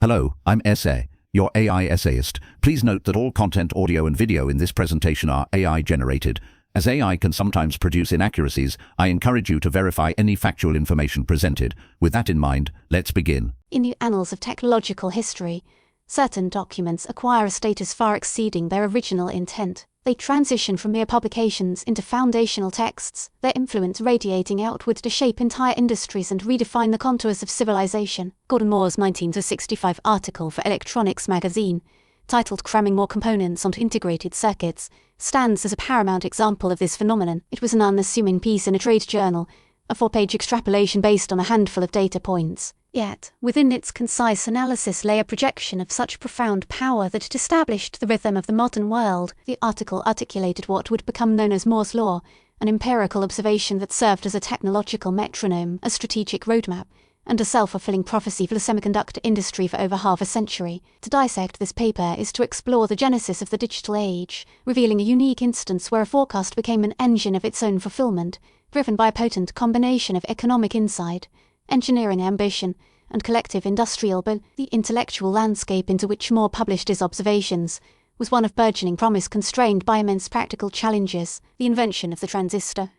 Hello, I'm Essay, your AI essayist. Please note that all content, audio and video in this presentation are AI generated. As AI can sometimes produce inaccuracies, I encourage you to verify any factual information presented. With that in mind, let's begin. In the annals of technological history, certain documents acquire a status far exceeding their original intent. They transition from mere publications into foundational texts, their influence radiating outward to shape entire industries and redefine the contours of civilization. Gordon Moore's 1965 article for Electronics magazine, titled Cramming More Components onto Integrated Circuits, stands as a paramount example of this phenomenon. It was an unassuming piece in a trade journal, a 4-page extrapolation based on a handful of data points. Yet, within its concise analysis lay a projection of such profound power that it established the rhythm of the modern world. The article articulated what would become known as Moore's Law, an empirical observation that served as a technological metronome, a strategic roadmap, and a self-fulfilling prophecy for the semiconductor industry for over half a century. To dissect this paper is to explore the genesis of the digital age, revealing a unique instance where a forecast became an engine of its own fulfillment, driven by a potent combination of economic insight, engineering ambition, and collective industrial but the intellectual landscape into which Moore published his observations was one of burgeoning promise constrained by immense practical challenges. The invention of the transistor.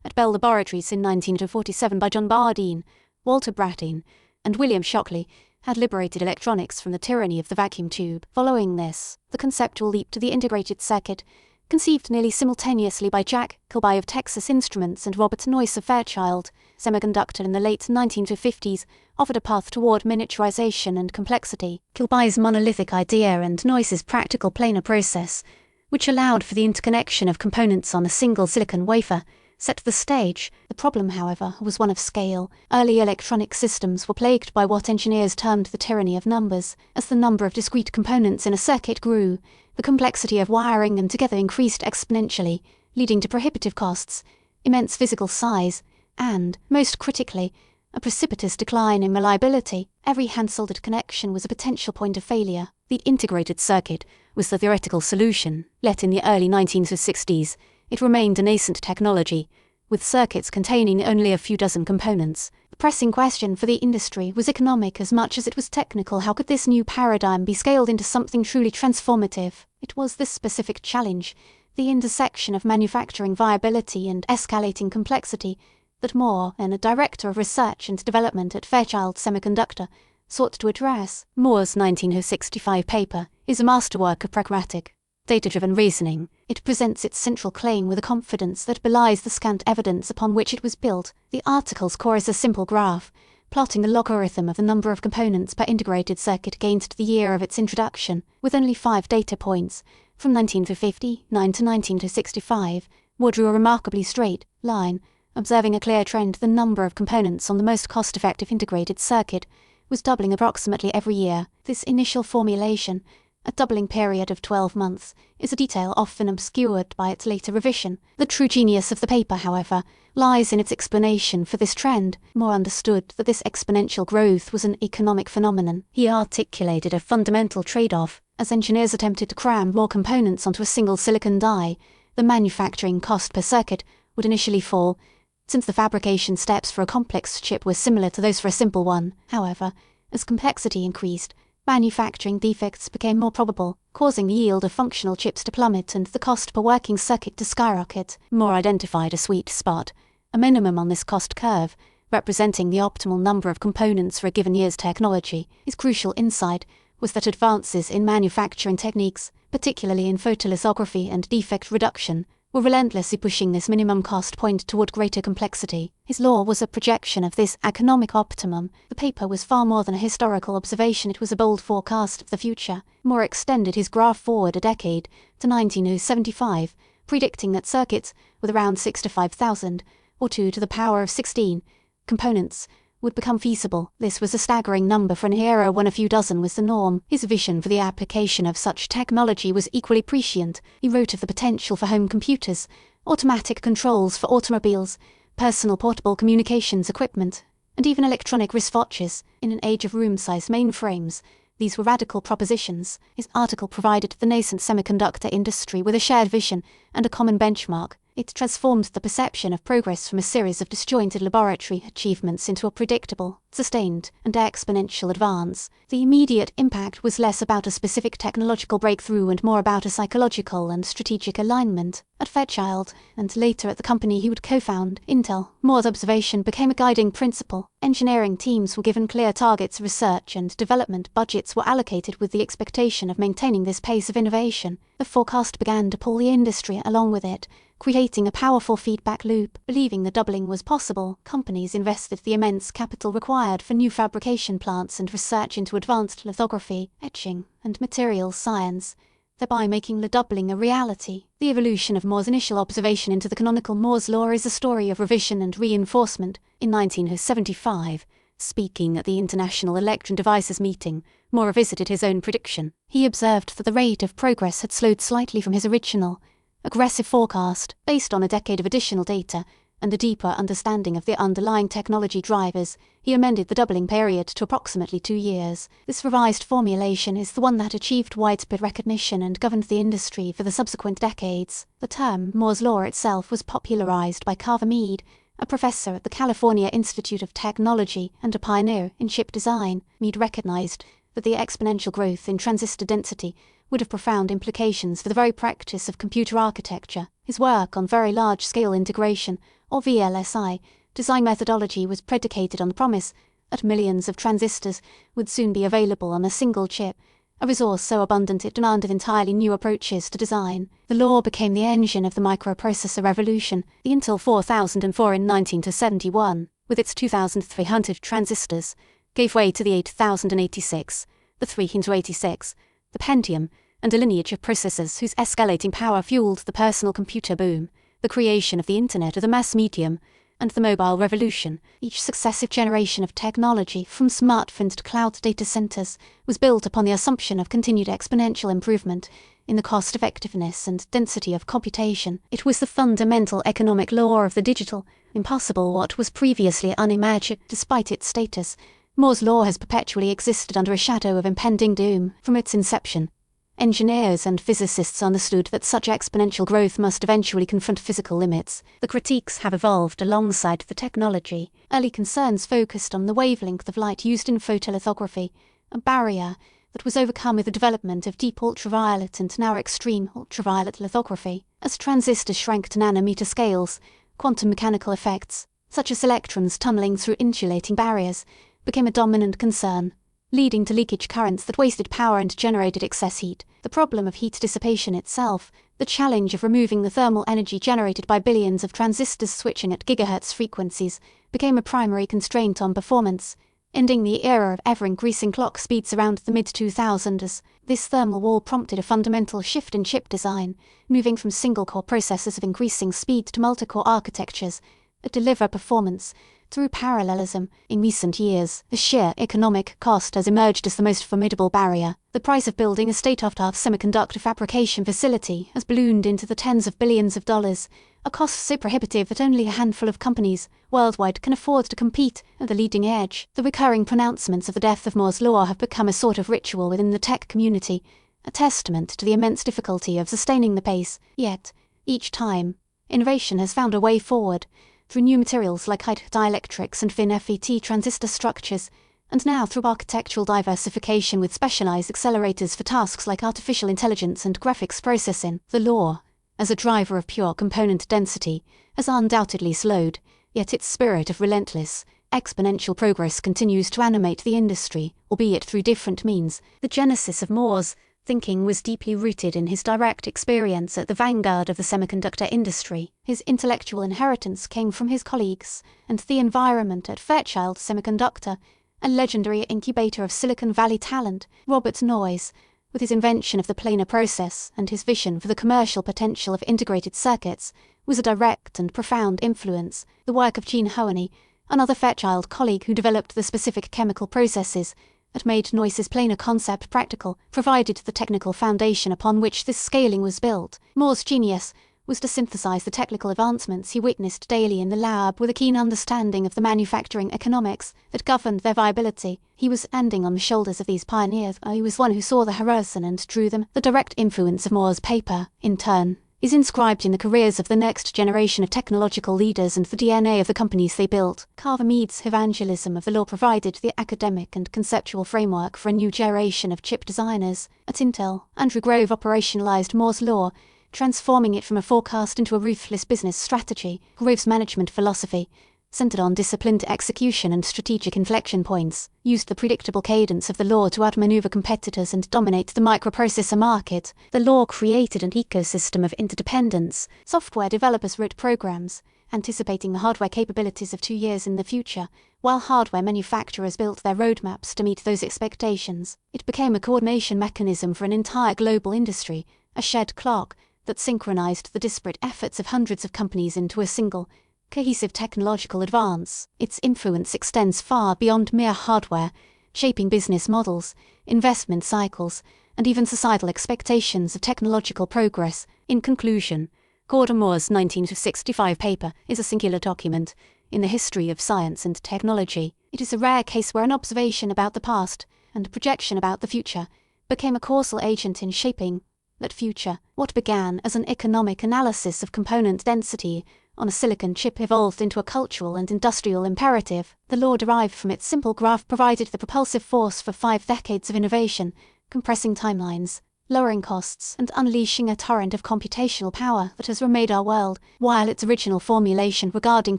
At Bell Laboratories in 1947 by John Bardeen, Walter Brattain, and William Shockley had liberated electronics from the tyranny of the vacuum tube. Following this, the conceptual leap to the integrated circuit, conceived nearly simultaneously by Jack Kilby of Texas Instruments and Robert Noyce of Fairchild Semiconductor in the late 1950s, offered a path toward miniaturization and complexity. Kilby's monolithic idea and Noyce's practical planar process, which allowed for the interconnection of components on a single silicon wafer, set the stage. The problem, however, was one of scale. Early electronic systems were plagued by what engineers termed the tyranny of numbers. As the number of discrete components in a circuit grew, the complexity of wiring them together increased exponentially, leading to prohibitive costs, immense physical size, and, most critically, a precipitous decline in reliability. Every hand-soldered connection was a potential point of failure. The integrated circuit was the theoretical solution. Yet in the early 1960s, it remained a nascent technology, with circuits containing only a few dozen components. The pressing question for the industry was economic as much as it was technical. How could this new paradigm be scaled into something truly transformative? It was this specific challenge, the intersection of manufacturing viability and escalating complexity, that Moore, and a director of research and development at Fairchild Semiconductor, sought to address. Moore's 1965 paper is a masterwork of pragmatic, data-driven reasoning. It presents its central claim with a confidence that belies the scant evidence upon which it was built. The article's core is a simple graph, plotting the logarithm of the number of components per integrated circuit gained to the year of its introduction, with only 5 data points. From 1959 to 1965, Moore drew a remarkably straight line, observing a clear trend. The number of components on the most cost-effective integrated circuit was doubling approximately every year. This initial formulation, a doubling period of 12 months, is a detail often obscured by its later revision. The true genius of the paper, however, lies in its explanation for this trend. Moore understood that this exponential growth was an economic phenomenon. He articulated a fundamental trade-off. As engineers attempted to cram more components onto a single silicon die, the manufacturing cost per circuit would initially fall, since the fabrication steps for a complex chip were similar to those for a simple one. However, as complexity increased, manufacturing defects became more probable, causing the yield of functional chips to plummet and the cost per working circuit to skyrocket. Moore identified a sweet spot, a minimum on this cost curve, representing the optimal number of components for a given year's technology. His crucial insight was that advances in manufacturing techniques, particularly in photolithography and defect reduction, were relentlessly pushing this minimum cost point toward greater complexity. His law was a projection of this economic optimum. The paper was far more than a historical observation. It was a bold forecast of the future. Moore extended his graph forward a decade, to 1975, predicting that circuits with around 6 to 5,000, or 2 to the power of 16, components would become feasible. This was a staggering number for an era when a few dozen was the norm. His vision for the application of such technology was equally prescient. He wrote of the potential for home computers, automatic controls for automobiles, personal portable communications equipment, and even electronic wristwatches. In an age of room-sized mainframes, these were radical propositions. His article provided the nascent semiconductor industry with a shared vision and a common benchmark. It transformed the perception of progress from a series of disjointed laboratory achievements into a predictable, sustained, and exponential advance. The immediate impact was less about a specific technological breakthrough and more about a psychological and strategic alignment. At Fairchild, and later at the company he would co-found, Intel, Moore's observation became a guiding principle. Engineering teams were given clear targets, research and development budgets were allocated with the expectation of maintaining this pace of innovation. The forecast began to pull the industry along with it, creating a powerful feedback loop. Believing the doubling was possible, companies invested the immense capital required for new fabrication plants and research into advanced lithography, etching, and materials science, thereby making the doubling a reality. The evolution of Moore's initial observation into the canonical Moore's law is a story of revision and reinforcement. In 1975, speaking at the International Electron Devices meeting, Moore revisited his own prediction. He observed that the rate of progress had slowed slightly from his original, aggressive forecast. Based on a decade of additional data and a deeper understanding of the underlying technology drivers, he amended the doubling period to approximately 2 years. This revised formulation is the one that achieved widespread recognition and governed the industry for the subsequent decades. The term Moore's law itself was popularized by Carver Mead, a professor at the California Institute of Technology and a pioneer in chip design. Mead recognized that the exponential growth in transistor density would have profound implications for the very practice of computer architecture. His work on very large-scale integration, or VLSI, design methodology was predicated on the promise that millions of transistors would soon be available on a single chip, a resource so abundant it demanded entirely new approaches to design. The law became the engine of the microprocessor revolution. The Intel 4004 in 1971, with its 2,300 transistors, gave way to the 8086, the 386, the Pentium, and a lineage of processors whose escalating power fueled the personal computer boom, the creation of the Internet of the mass medium, and the mobile revolution. Each successive generation of technology, from smartphones to cloud data centers, was built upon the assumption of continued exponential improvement in the cost-effectiveness and density of computation. It was the fundamental economic law of the digital. Impossible what was previously unimagined. Despite its status, Moore's law has perpetually existed under a shadow of impending doom. From its inception, engineers and physicists understood that such exponential growth must eventually confront physical limits. The critiques have evolved alongside the technology. Early concerns focused on the wavelength of light used in photolithography, a barrier that was overcome with the development of deep ultraviolet and now extreme ultraviolet lithography. As transistors shrank to nanometer scales, quantum mechanical effects, such as electrons tunneling through insulating barriers, became a dominant concern, leading to leakage currents that wasted power and generated excess heat. The problem of heat dissipation itself, the challenge of removing the thermal energy generated by billions of transistors switching at gigahertz frequencies, became a primary constraint on performance, ending the era of ever-increasing clock speeds around the mid-2000s. This thermal wall prompted a fundamental shift in chip design, moving from single-core processors of increasing speed to multi-core architectures that deliver performance through parallelism. In recent years, the sheer economic cost has emerged as the most formidable barrier. The price of building a state-of-the-art semiconductor fabrication facility has ballooned into the tens of billions of dollars, a cost so prohibitive that only a handful of companies worldwide can afford to compete at the leading edge. The recurring pronouncements of the death of Moore's law have become a sort of ritual within the tech community, a testament to the immense difficulty of sustaining the pace. Yet, each time, innovation has found a way forward, through new materials like high dielectrics and thin FET transistor structures, and now through architectural diversification with specialized accelerators for tasks like artificial intelligence and graphics processing. The law, as a driver of pure component density, has undoubtedly slowed, yet its spirit of relentless, exponential progress continues to animate the industry, albeit through different means. The genesis of Moore's thinking was deeply rooted in his direct experience at the vanguard of the semiconductor industry. His intellectual inheritance came from his colleagues and the environment at Fairchild Semiconductor, a legendary incubator of Silicon Valley talent. Robert Noyes, with his invention of the planar process and his vision for the commercial potential of integrated circuits, was a direct and profound influence. The work of Gene Hoaney, another Fairchild colleague who developed the specific chemical processes that made Noyce's planar concept practical, provided the technical foundation upon which this scaling was built. Moore's genius was to synthesize the technical advancements he witnessed daily in the lab with a keen understanding of the manufacturing economics that governed their viability. He was standing on the shoulders of these pioneers. He was one who saw the horizon and drew them. The direct influence of Moore's paper, in turn, is inscribed in the careers of the next generation of technological leaders and the DNA of the companies they built. Carver Mead's evangelism of the law provided the academic and conceptual framework for a new generation of chip designers. At Intel, Andrew Grove operationalized Moore's law, transforming it from a forecast into a ruthless business strategy. Grove's management philosophy, centered on disciplined execution and strategic inflection points, used the predictable cadence of the law to outmaneuver competitors and dominate the microprocessor market. The law created an ecosystem of interdependence. Software developers wrote programs, anticipating the hardware capabilities of 2 years in the future, while hardware manufacturers built their roadmaps to meet those expectations. It became a coordination mechanism for an entire global industry, a shared clock that synchronized the disparate efforts of hundreds of companies into a single, cohesive technological advance. Its influence extends far beyond mere hardware, shaping business models, investment cycles, and even societal expectations of technological progress. In conclusion, Gordon Moore's 1965 paper is a singular document in the history of science and technology. It is a rare case where an observation about the past and a projection about the future became a causal agent in shaping that future. What began as an economic analysis of component density on a silicon chip evolved into a cultural and industrial imperative. The law derived from its simple graph provided the propulsive force for 5 decades of innovation, compressing timelines, lowering costs, and unleashing a torrent of computational power that has remade our world. While its original formulation regarding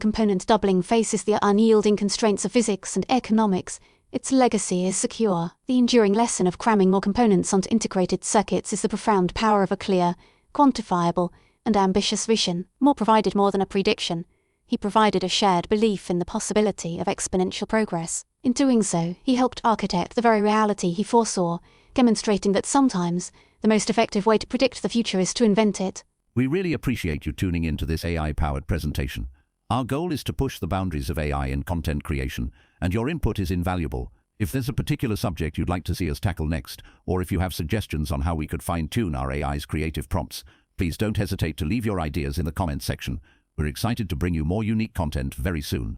component doubling faces the unyielding constraints of physics and economics, its legacy is secure. The enduring lesson of cramming more components onto integrated circuits is the profound power of a clear, quantifiable, and ambitious vision. Moore provided more than a prediction. He provided a shared belief in the possibility of exponential progress. In doing so, he helped architect the very reality he foresaw, demonstrating that sometimes the most effective way to predict the future is to invent it. We really appreciate you tuning in to this AI-powered presentation. Our goal is to push the boundaries of AI in content creation, and your input is invaluable. If there's a particular subject you'd like to see us tackle next, or if you have suggestions on how we could fine-tune our AI's creative prompts, please don't hesitate to leave your ideas in the comments section. We're excited to bring you more unique content very soon.